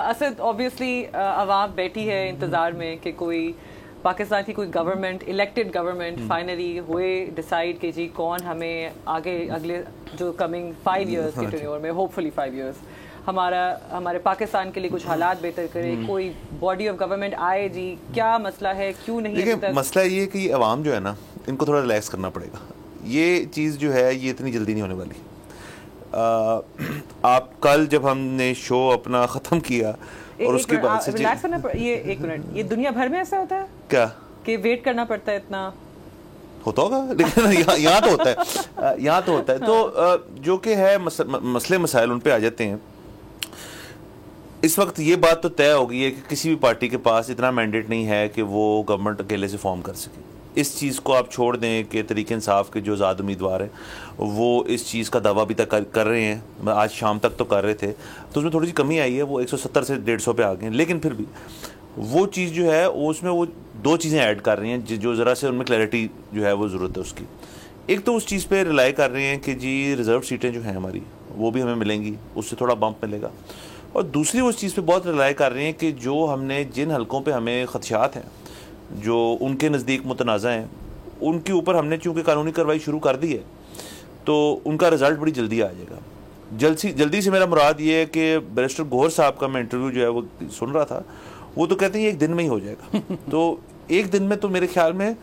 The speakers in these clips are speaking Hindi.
असद ऑब्वियसली अवाम बैठी है इंतज़ार में कि कोई पाकिस्तान की कोई गवर्नमेंट, इलेक्टेड गवर्नमेंट फाइनली हुए डिसाइड कि जी कौन हमें आगे अगले जो कमिंग 5 इयर्स के टेन्योर में, होपफुली 5 इयर्स हमारे पाकिस्तान के लिए कुछ हालात बेहतर करे, कोई बॉडी ऑफ गवर्नमेंट आए। जी क्या मसला है, क्यों नहीं? देखिए मसला ये कि अवाम जो है ना, इनको थोड़ा रिलैक्स करना पड़ेगा। ये चीज़ जो है ये इतनी जल्दी नहीं होने वाली। आप कल जब हमने शो अपना ख़त्म किया और उसके बाद से रिलैक्स करना ये एक मिनट, ये दुनिया भर में ऐसा होता है क्या कि वेट करना पड़ता है? इतना होता होगा लेकिन यहाँ तो होता है, यहाँ तो होता है। तो जो कि है मसले मसाइल उन पे आ जाते हैं। इस वक्त ये बात तो तय हो गई है कि किसी भी पार्टी के पास इतना मैंडेट नहीं है कि वो गवर्नमेंट अकेले से फॉर्म कर सके। इस चीज़ को आप छोड़ दें कि तहरीक इंसाफ के जो आज़ाद उम्मीदवार हैं वो इस चीज़ का दावा अभी तक कर रहे हैं। आज शाम तक तो कर रहे थे, तो उसमें थोड़ी सी कमी आई है, वो 170 से 150 पे आ गए हैं। लेकिन फिर भी वो चीज़ जो है उसमें वो दो चीज़ें ऐड कर रही हैं जो ज़रा से उनमें क्लैरिटी जो है वो ज़रूरत है उसकी। एक तो उस चीज़ पे रिलाई कर रहे हैं कि जी रिज़र्व सीटें जो हैं हमारी वो भी हमें मिलेंगी, उससे थोड़ा बम्प मिलेगा। और दूसरी उस चीज़ पे बहुत रिलाई कर रहे हैं कि जो हमने जिन हलकों पे हमें खदशात हैं, जो उनके नज़दीक मुतनाज़ा हैं, उनके ऊपर हमने चूँकि कानूनी कार्रवाई शुरू कर दी है तो उनका रिज़ल्ट बड़ी जल्दी आ जाएगा। जल्दी से मेरा मुराद ये है कि बैरिस्टर गौहर साहब का मैं इंटरव्यू जो है वो सुन रहा था, वो तो कहते हैं एक दिन में ही हो जाएगा। तो एक दिन में तो मेरे ख्याल में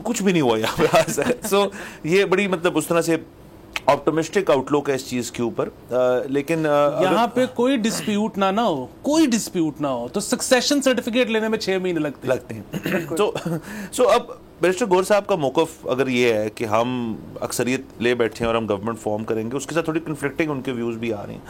कुछ भी नहीं हुआ यहाँ पे। सो ये बड़ी मतलब उस तरह से ऑप्टिमिस्टिक आउटलुक है इस चीज के ऊपर। लेकिन यहाँ पे कोई डिस्प्यूट ना हो, कोई डिस्प्यूट ना हो तो सक्सेशन सर्टिफिकेट लेने में 6 महीने लगते हैं। तो अब बैरिस्टर गौहर साहब का मौक़िफ़ अगर ये है कि हम अक्सरियत ले बैठे हैं और हम गवर्नमेंट फॉर्म करेंगे, उसके साथ थोड़ी कन्फ्लिक्टिंग उनके व्यूज़ भी आ रहे हैं।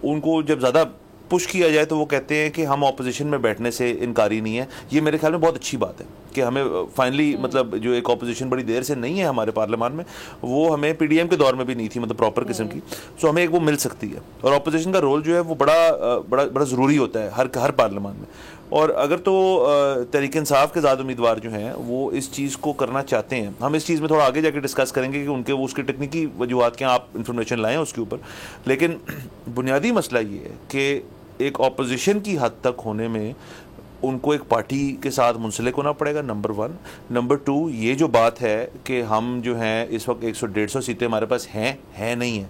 उनको जब ज़्यादा पुश किया जाए तो वो कहते हैं कि हम ऑपोजिशन में बैठने से इनकारी नहीं है। ये मेरे ख्याल में बहुत अच्छी बात है कि हमें फाइनली मतलब जो एक ऑपोजिशन बड़ी देर से नहीं है हमारे पार्लियामान में, वो हमें पीडीएम के दौर में भी नहीं थी, मतलब प्रॉपर किस्म की। सो हमें एक वो मिल सकती है और ऑपोजिशन का रोल जो है वो बड़ा ज़रूरी होता है हर पार्लियामान में। और अगर तो तहरीक इंसाफ के ज़्यादा उम्मीदवार जो हैं वो इस चीज़ को करना चाहते हैं, हम इस चीज़ में थोड़ा आगे जाके डिस्कस करेंगे कि उनके वो उसकी टेक्निकी वजूहात क्या, आप इंफॉर्मेशन लाएँ उसके ऊपर। लेकिन बुनियादी मसला ये है कि एक ऑपोजिशन की हद तक होने में उनको एक पार्टी के साथ मुंसलिक होना पड़ेगा, नंबर 1। नंबर 2, ये जो बात है कि हम जो हैं इस वक्त 100-150 सीटें हमारे पास हैं नहीं है।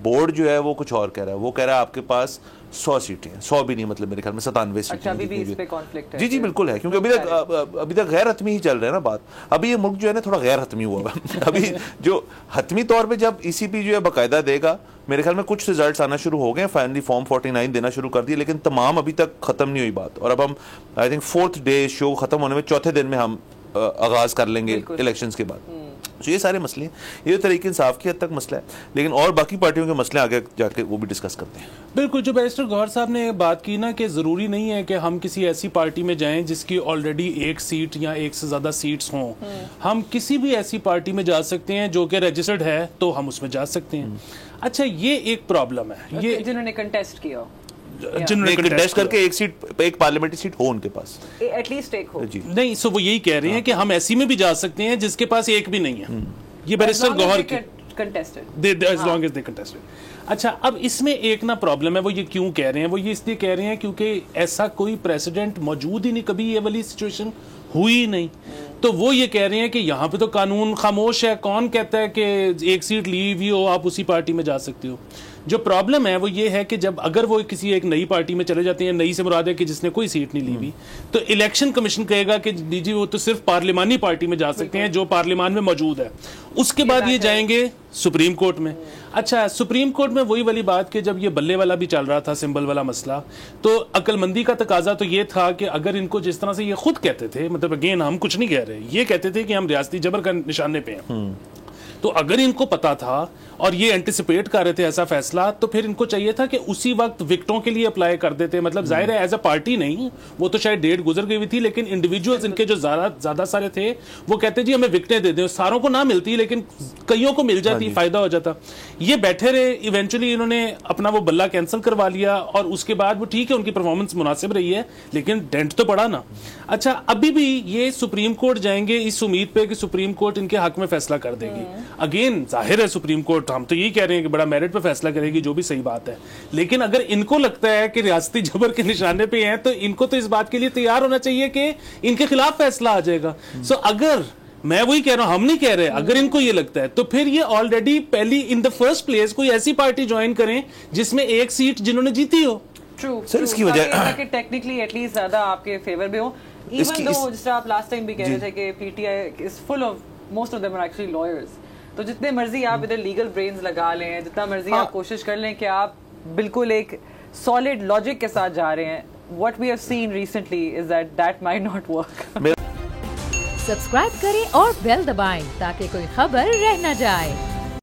बोर्ड जो है वो कुछ और कह रहा है, वो कह रहा है आपके पास 100 सीटें हैं, 100 भी नहीं, मतलब मेरे ख्याल में 97 सीटें। अच्छा, अभी भी इस पे कॉन्फ्लिक्ट है? जी बिल्कुल है, क्योंकि अभी तक गैर हतमी ही चल रहा है ना बात। अभी ये मुल्क जो है ना थोड़ा गैर हतमी हुआ है। अभी जो हतमी तौर पे जब ईसीपी जो है बाकायदा देगा, मेरे ख्याल में कुछ रिजल्ट्स आना शुरू हो गए, फाइनली फॉर्म 49 देना शुरू कर दिए, लेकिन तमाम अभी तक खत्म नहीं हुई बात। और अब हम I think 4th day show खत्म होने में 4थे दिन में हम आगाज कर लेंगे इलेक्शंस के बाद। तो ये सारे मसले हैं, ये तो तहरीक इंसाफ की हद तक मसला है, लेकिन और बाकी पार्टियों के मसले आगे जाके वो भी डिस्कस करते हैं। बिल्कुल, जो बैरिस्टर गौहर साहब ने बात की ना कि ज़रूरी नहीं है कि हम किसी ऐसी पार्टी में जाएं जिसकी ऑलरेडी 1 सीट या 1 से ज़्यादा सीट्स हों। हम किसी भी ऐसी पार्टी में जा सकते हैं जो कि रजिस्टर्ड है, तो हम उसमें जा सकते हैं। अच्छा, ये एक प्रॉब्लम है, ये जिन्होंने कंटेस्ट किया, जिन्होंने कंटेस्ट करके एक पार्लियामेंटी सीट हो उनके पास, एटलीस्ट एक हो। नहीं, सो वो यही कह रहे हैं कि हम ऐसी में भी जा सकते हैं जिसके पास एक भी नहीं है। ये बैरिस्टर गौहर के contested, as long as they contested। अच्छा, अब इसमें एक ना प्रॉब्लम है, वो ये क्यों कह रहे हैं? वो ये इसलिए कह रहे हैं क्योंकि ऐसा कोई प्रेसिडेंट मौजूद ही नहीं, कभी ये वाली सिचुएशन हुई नहीं। तो वो ये कह रहे हैं कि यहाँ पे तो कानून खामोश है, कौन कहता है कि 1 सीट ली हुई हो आप उसी पार्टी में जा सकते हो। जो प्रॉब्लम है वो ये है कि जब अगर वो किसी एक नई पार्टी में चले जाते हैं, नई से मुराद है कि जिसने कोई सीट नहीं ली हुई, तो इलेक्शन कमीशन कहेगा कि जी वो तो सिर्फ पार्लिमानी पार्टी में जा सकते हैं जो पार्लियामान में मौजूद है। उसके बाद ये जाएंगे सुप्रीम कोर्ट में। अच्छा, सुप्रीम कोर्ट में वही वाली बात कि जब ये बल्ले वाला भी चल रहा था, सिंबल वाला मसला, तो अक्लमंदी का तकाजा तो ये था कि अगर इनको जिस तरह से ये खुद कहते थे, मतलब अगेन हम कुछ नहीं कह रहे, ये कहते थे कि हम रियासती जबर का निशाने पे हैं, तो अगर इनको पता था और ये एंटिसिपेट कर रहे थे ऐसा फैसला, तो फिर इनको चाहिए था कि उसी वक्त विक्टों के लिए अप्लाई कर देते। मतलब जाहिर है एज अ पार्टी नहीं, वो तो शायद डेट गुजर गई हुई थी, लेकिन इंडिविजुअल्स इनके जो ज्यादा सारे थे वो कहते जी हमें विक्टें दे दें। सारों को ना मिलती लेकिन कईयों को मिल जाती, फायदा हो जाता। ये बैठे रहे, इवेंचुअली इन्होंने अपना वो बल्ला कैंसिल करवा लिया और उसके बाद वो ठीक है, उनकी परफॉर्मेंस मुनासिब रही है, लेकिन डेंट तो पड़ा ना। अच्छा, अभी भी ये सुप्रीम कोर्ट जाएंगे इस उम्मीद पे कि सुप्रीम कोर्ट इनके हक में फैसला कर देगी। अगेन जाहिर है सुप्रीम कोर्ट, हम तो यही कह रहे हैं कि बड़ा मेरिट पे फैसला करेगी, जो भी सही बात है, लेकिन अगर इनको लगता है कि रियासती जबर के निशाने पे हैं तो इनको तो इस बात के लिए तैयार होना चाहिए कि इनके खिलाफ फैसला आ जाएगा। सो अगर मैं वही कह रहा हूं, हम नहीं कह रहे, अगर इनको ये लगता है तो फिर ये ऑलरेडी पहली इन द फर्स्ट प्लेस कोई ऐसी पार्टी ज्वाइन करें जिसमें एक सीट जिन्होंने जीती हो। ट्रू सर, इसकी वजह टेक्निकली एटलीस्ट ज्यादा आपके फेवर में हो, इवन दो जिस तरह आप लास्ट टाइम भी कह रहे थे कि PTI is full of most of them are actually lawyers, तो जितने मर्जी आप इधर लीगल ब्रेन्स लगा लें, जितना मर्जी आप कोशिश कर लें कि आप बिल्कुल एक सॉलिड लॉजिक के साथ जा रहे हैं, what we have seen recently is that might not work. Subscribe करें और बेल दबाएं ताकि कोई खबर रह न जाए।